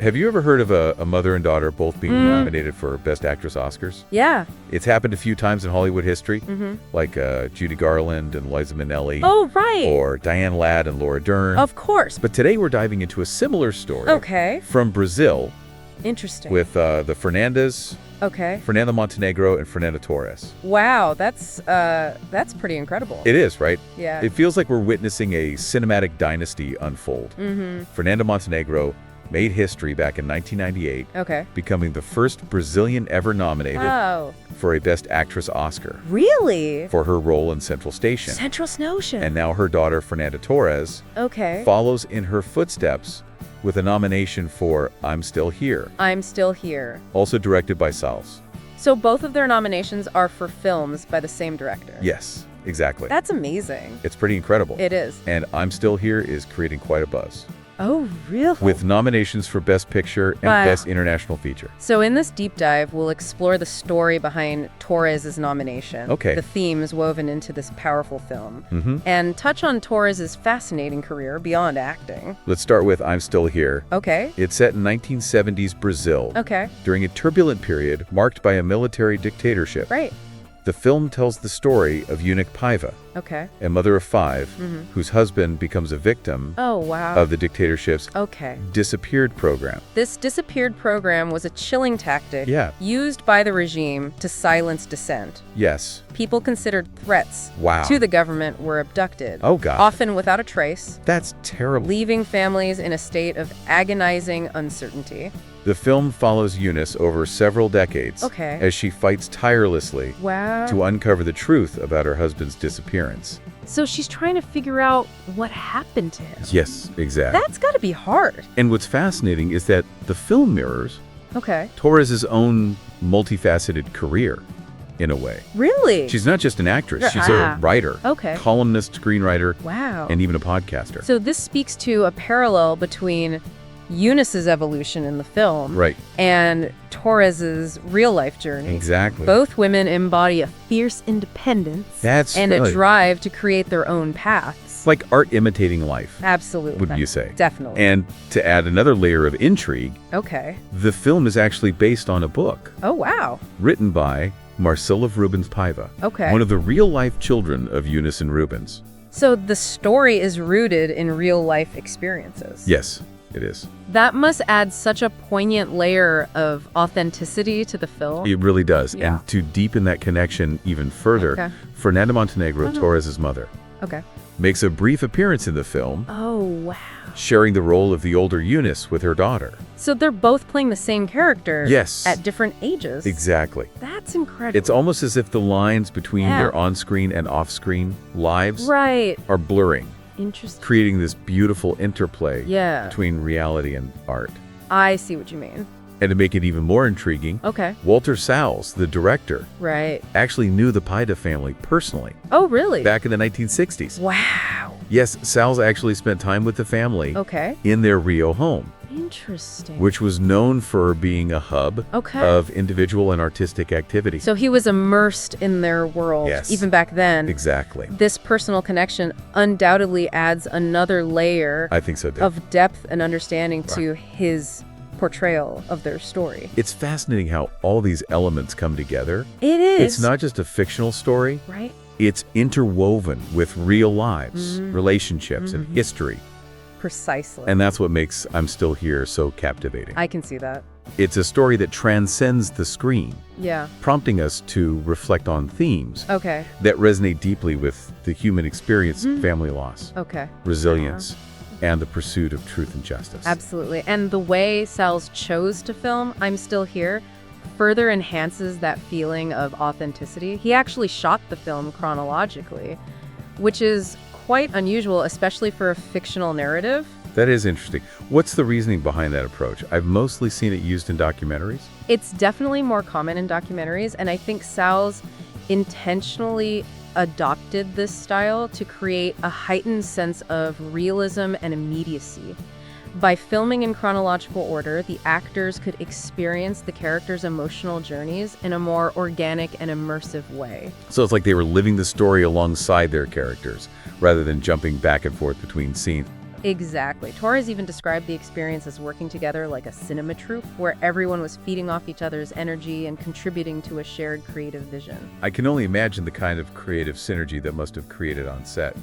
Have you ever heard of a mother and daughter both being nominated for Best Actress Oscars? Yeah. It's happened a few times in Hollywood history, like Judy Garland and Liza Minnelli. Oh, right. Or Diane Ladd and Laura Dern. Of course. But today we're diving into a similar story. Okay. From Brazil. Interesting. With the Fernandas. Okay. Fernanda Montenegro and Fernanda Torres. Wow, that's pretty incredible. It is, right? Yeah. It feels like we're witnessing a cinematic dynasty unfold. Fernanda Montenegro made history back in 1998, Okay. becoming the first Brazilian ever nominated Oh. for a Best Actress Oscar Really? for her role in Central Station. Central Station. And now her daughter, Fernanda Torres, Okay. follows in her footsteps with a nomination for I'm Still Here, I'm Still Here. also directed by Salles. So both of their nominations are for films by the same director. Yes, exactly. That's amazing. It's pretty incredible. It is. And I'm Still Here is creating quite a buzz, Oh, really? with nominations for Best Picture and Wow. Best International Feature. So in this deep dive, we'll explore the story behind Torres' nomination, Okay. the themes woven into this powerful film, and touch on Torres' fascinating career beyond acting. Let's start with I'm Still Here. Okay. It's set in 1970s Brazil, Okay. during a turbulent period marked by a military dictatorship. Right. The film tells the story of Eunuch Paiva, Okay. a mother of 5, whose husband becomes a victim Oh, wow. of the dictatorship's Okay. disappeared program. This disappeared program was a chilling tactic Yeah. used by the regime to silence dissent. Yes. People considered threats Wow. to the government were abducted, Oh, God. often without a trace, That's terrible. leaving families in a state of agonizing uncertainty. The film follows Eunice over several decades Okay. as she fights tirelessly Wow. to uncover the truth about her husband's disappearance. So she's trying to figure out what happened to him. Yes, exactly. That's got to be hard. And what's fascinating is that the film mirrors Okay. Torres' own multifaceted career, in a way. Really? She's not just an actress, she's Ah. a writer, Okay. columnist, screenwriter, Wow. and even a podcaster. So this speaks to a parallel between Eunice's evolution in the film Right, and Torres's real-life journey. exactly. Both women embody a fierce independence That's and a right. drive to create their own paths. Like art imitating life, Absolutely. would you say? Definitely. And to add another layer of intrigue, Okay. the film is actually based on a book Oh, wow. written by Marcella Rubens Paiva, Okay. one of the real-life children of Eunice and Rubens. So the story is rooted in real-life experiences. Yes, it is. That must add such a poignant layer of authenticity to the film. It really does. Yeah. And to deepen that connection even further, Okay. Fernanda Montenegro, Torres' mother, Okay. makes a brief appearance in the film, Oh, wow. sharing the role of the older Eunice with her daughter. So they're both playing the same character Yes. at different ages. Exactly. That's incredible. It's almost as if the lines between Yeah. their on-screen and off-screen lives right. are blurring, Interesting. creating this beautiful interplay Yeah. between reality and art. I see what you mean. And to make it even more intriguing, Okay. Walter Salles, the director, Right. actually knew the Paiva family personally Oh, really? back in the 1960s. Wow. Yes, Salles actually spent time with the family Okay. in their Rio home, Interesting. which was known for being a hub Okay. of individual and artistic activity. So he was immersed in their world Yes. even back then. Exactly. This personal connection undoubtedly adds another layer I think so too. of depth and understanding to his portrayal of their story. It's fascinating how all these elements come together. It is. It's not just a fictional story, right? it's interwoven with real lives, relationships, and history. Precisely. And that's what makes I'm Still Here so captivating. I can see that. It's a story that transcends the screen, Yeah. prompting us to reflect on themes Okay. that resonate deeply with the human experience, family loss, Okay. resilience, and the pursuit of truth and justice. Absolutely. And the way Salles chose to film I'm Still Here further enhances that feeling of authenticity. He actually shot the film chronologically, which is quite unusual, especially for a fictional narrative. That is interesting. What's the reasoning behind that approach? I've mostly seen it used in documentaries. It's definitely more common in documentaries, and I think Salles intentionally adopted this style to create a heightened sense of realism and immediacy. By filming in chronological order, the actors could experience the characters' emotional journeys in a more organic and immersive way. So it's like they were living the story alongside their characters, rather than jumping back and forth between scenes. Exactly. Torres even described the experience as working together like a cinema troupe, where everyone was feeding off each other's energy and contributing to a shared creative vision. I can only imagine the kind of creative synergy that must have created on set.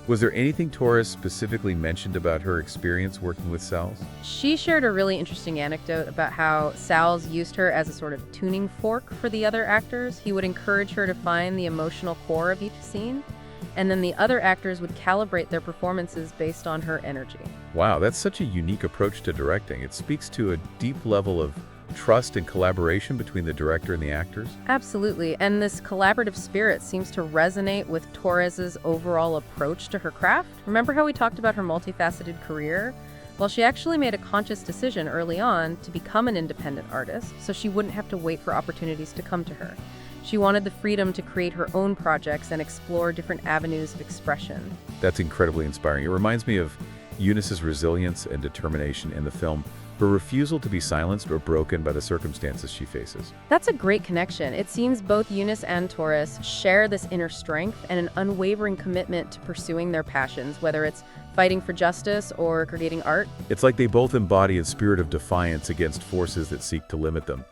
Was there anything Torres specifically mentioned about her experience working with Sal's? She shared a really interesting anecdote about how Sal's used her as a sort of tuning fork for the other actors. He would encourage her to find the emotional core of each scene, and then the other actors would calibrate their performances based on her energy. Wow, that's such a unique approach to directing. It speaks to a deep level of trust and collaboration between the director and the actors. Absolutely, and this collaborative spirit seems to resonate with Torres's overall approach to her craft. Remember how we talked about her multifaceted career? Well, she actually made a conscious decision early on to become an independent artist, so she wouldn't have to wait for opportunities to come to her. She wanted the freedom to create her own projects and explore different avenues of expression. That's incredibly inspiring. It reminds me of Eunice's resilience and determination in the film, her refusal to be silenced or broken by the circumstances she faces. That's a great connection. It seems both Eunice and Torres share this inner strength and an unwavering commitment to pursuing their passions, whether it's fighting for justice or creating art. It's like they both embody a spirit of defiance against forces that seek to limit them.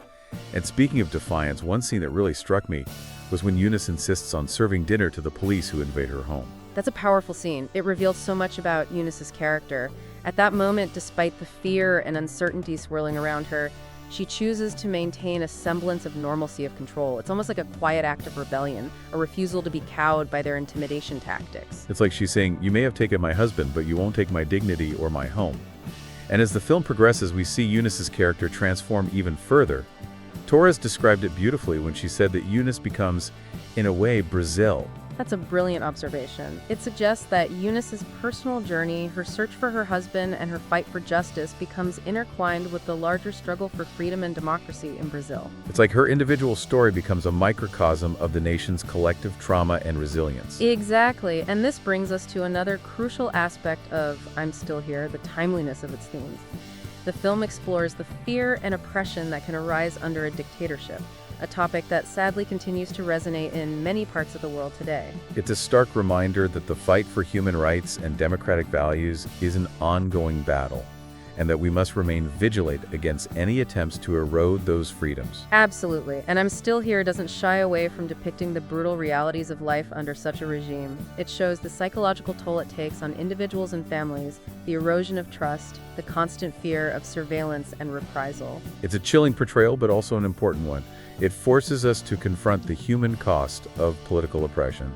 And speaking of defiance, one scene that really struck me was when Eunice insists on serving dinner to the police who invade her home. That's a powerful scene. It reveals so much about Eunice's character. At that moment, despite the fear and uncertainty swirling around her, she chooses to maintain a semblance of normalcy of control. It's almost like a quiet act of rebellion, a refusal to be cowed by their intimidation tactics. It's like she's saying, "You may have taken my husband, but you won't take my dignity or my home." And as the film progresses, we see Eunice's character transform even further. Torres described it beautifully when she said that Eunice becomes, in a way, Brazil. That's a brilliant observation. It suggests that Eunice's personal journey, her search for her husband, and her fight for justice becomes intertwined with the larger struggle for freedom and democracy in Brazil. It's like her individual story becomes a microcosm of the nation's collective trauma and resilience. Exactly, and this brings us to another crucial aspect of I'm Still Here, the timeliness of its themes. The film explores the fear and oppression that can arise under a dictatorship, a topic that sadly continues to resonate in many parts of the world today. It's a stark reminder that the fight for human rights and democratic values is an ongoing battle, and that we must remain vigilant against any attempts to erode those freedoms. Absolutely, and I'm Still Here doesn't shy away from depicting the brutal realities of life under such a regime. It shows the psychological toll it takes on individuals and families, the erosion of trust, the constant fear of surveillance and reprisal. It's a chilling portrayal, but also an important one. It forces us to confront the human cost of political oppression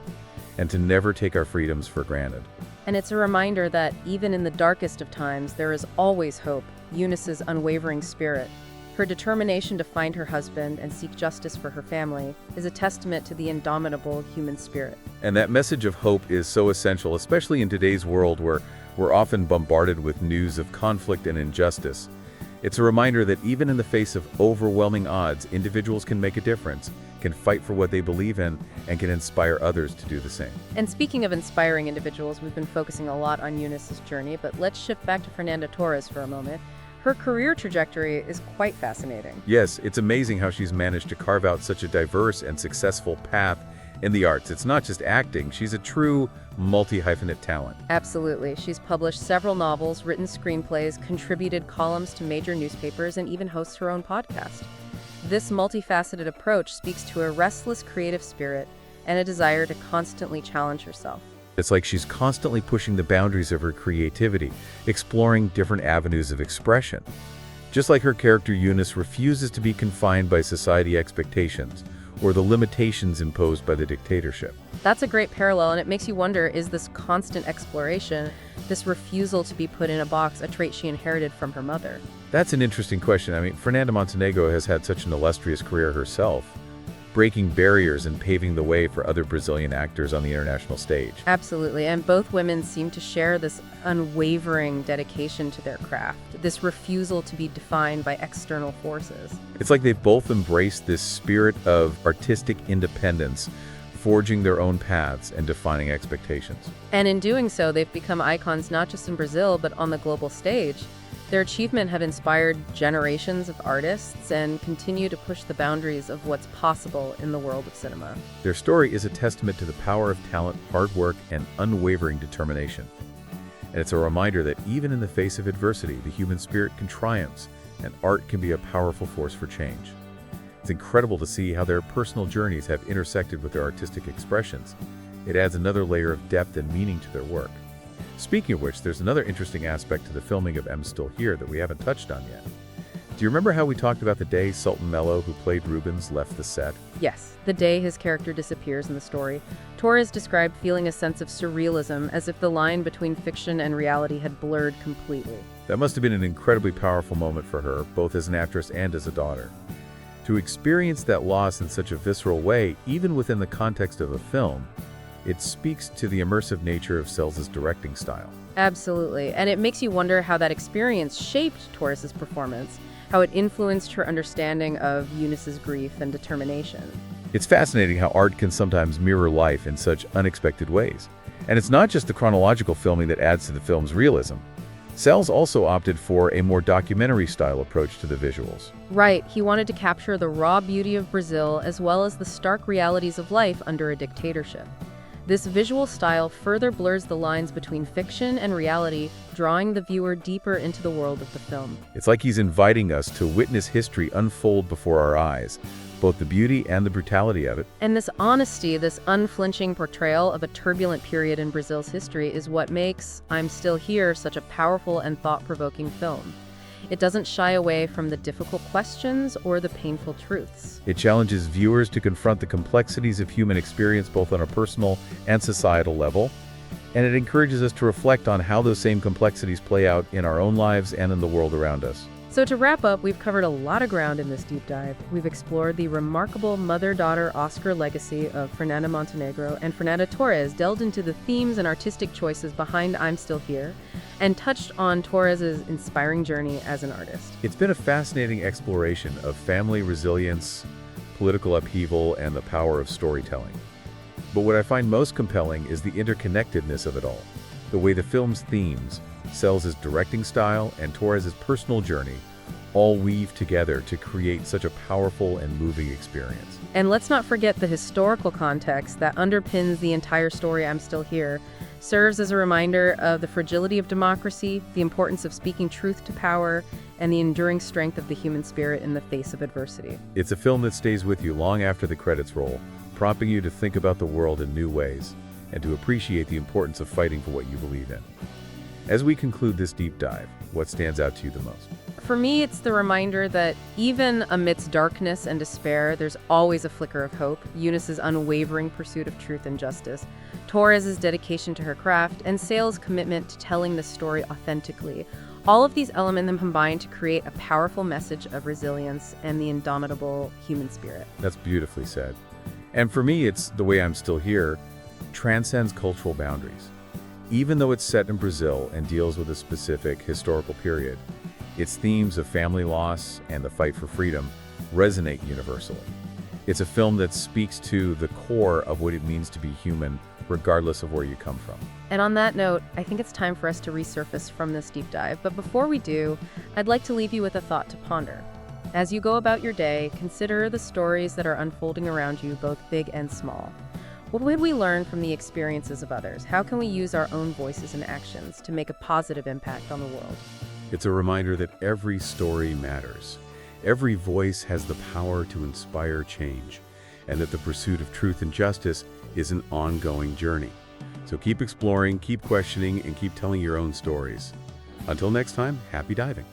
and to never take our freedoms for granted. And it's a reminder that even in the darkest of times, there is always hope. Eunice's unwavering spirit, her determination to find her husband and seek justice for her family, is a testament to the indomitable human spirit. And that message of hope is so essential, especially in today's world where we're often bombarded with news of conflict and injustice. It's a reminder that even in the face of overwhelming odds, individuals can make a difference, can fight for what they believe in, and can inspire others to do the same. And speaking of inspiring individuals, we've been focusing a lot on Eunice's journey, but let's shift back to Fernanda Torres for a moment. Her career trajectory is quite fascinating. Yes, it's amazing how she's managed to carve out such a diverse and successful path in the arts. It's not just acting, she's a true multi-hyphenate talent. Absolutely. She's published several novels, written screenplays, contributed columns to major newspapers, and even hosts her own podcast. This multifaceted approach speaks to a restless creative spirit and a desire to constantly challenge herself. It's like she's constantly pushing the boundaries of her creativity, exploring different avenues of expression. Just like her character Eunice refuses to be confined by society expectations or the limitations imposed by the dictatorship. That's a great parallel, and it makes you wonder, is this constant exploration, this refusal to be put in a box, a trait she inherited from her mother? That's an interesting question. I mean, Fernanda Montenegro has had such an illustrious career herself, breaking barriers and paving the way for other Brazilian actors on the international stage. Absolutely, and both women seem to share this unwavering dedication to their craft, this refusal to be defined by external forces. It's like they've both embraced this spirit of artistic independence, forging their own paths and defining expectations. And in doing so, they've become icons not just in Brazil, but on the global stage. Their achievement have inspired generations of artists and continue to push the boundaries of what's possible in the world of cinema. Their story is a testament to the power of talent, hard work, and unwavering determination. And it's a reminder that even in the face of adversity, the human spirit can triumph, and art can be a powerful force for change. It's incredible to see how their personal journeys have intersected with their artistic expressions. It adds another layer of depth and meaning to their work. Speaking of which, there's another interesting aspect to the filming of I'm Still Here that we haven't touched on yet. Do you remember how we talked about the day Sultan Mello, who played Rubens, left the set? Yes, the day his character disappears in the story. Torres described feeling a sense of surrealism, as if the line between fiction and reality had blurred completely. That must have been an incredibly powerful moment for her, both as an actress and as a daughter. To experience that loss in such a visceral way, even within the context of a film, it speaks to the immersive nature of Sells' directing style. Absolutely, and it makes you wonder how that experience shaped Torres's performance, how it influenced her understanding of Eunice's grief and determination. It's fascinating how art can sometimes mirror life in such unexpected ways. And it's not just the chronological filming that adds to the film's realism. Sells also opted for a more documentary-style approach to the visuals. Right, he wanted to capture the raw beauty of Brazil as well as the stark realities of life under a dictatorship. This visual style further blurs the lines between fiction and reality, drawing the viewer deeper into the world of the film. It's like he's inviting us to witness history unfold before our eyes, both the beauty and the brutality of it. And this honesty, this unflinching portrayal of a turbulent period in Brazil's history is what makes I'm Still Here such a powerful and thought-provoking film. It doesn't shy away from the difficult questions or the painful truths. It challenges viewers to confront the complexities of human experience both on a personal and societal level, and it encourages us to reflect on how those same complexities play out in our own lives and in the world around us. So to wrap up, we've covered a lot of ground in this deep dive. We've explored the remarkable mother-daughter Oscar legacy of Fernanda Montenegro, and Fernanda Torres delved into the themes and artistic choices behind I'm Still Here, and touched on Torres's inspiring journey as an artist. It's been a fascinating exploration of family resilience, political upheaval, and the power of storytelling. But what I find most compelling is the interconnectedness of it all. The way the film's themes, Sells' directing style, and Torres' personal journey all weave together to create such a powerful and moving experience. And let's not forget the historical context that underpins the entire story I'm Still Here, serves as a reminder of the fragility of democracy, the importance of speaking truth to power, and the enduring strength of the human spirit in the face of adversity. It's a film that stays with you long after the credits roll, prompting you to think about the world in new ways and to appreciate the importance of fighting for what you believe in. As we conclude this deep dive, what stands out to you the most? For me, it's the reminder that even amidst darkness and despair, there's always a flicker of hope. Eunice's unwavering pursuit of truth and justice, Torres' dedication to her craft, and Sale's commitment to telling the story authentically. All of these elements combine to create a powerful message of resilience and the indomitable human spirit. That's beautifully said. And for me, it's The Way I'm Still Here transcends cultural boundaries. Even though it's set in Brazil and deals with a specific historical period, its themes of family loss and the fight for freedom resonate universally. It's a film that speaks to the core of what it means to be human, regardless of where you come from. And on that note, I think it's time for us to resurface from this deep dive. But before we do, I'd like to leave you with a thought to ponder. As you go about your day, consider the stories that are unfolding around you, both big and small. What would we learn from the experiences of others? How can we use our own voices and actions to make a positive impact on the world? It's a reminder that every story matters. Every voice has the power to inspire change, and that the pursuit of truth and justice is an ongoing journey. So keep exploring, keep questioning, and keep telling your own stories. Until next time, happy diving.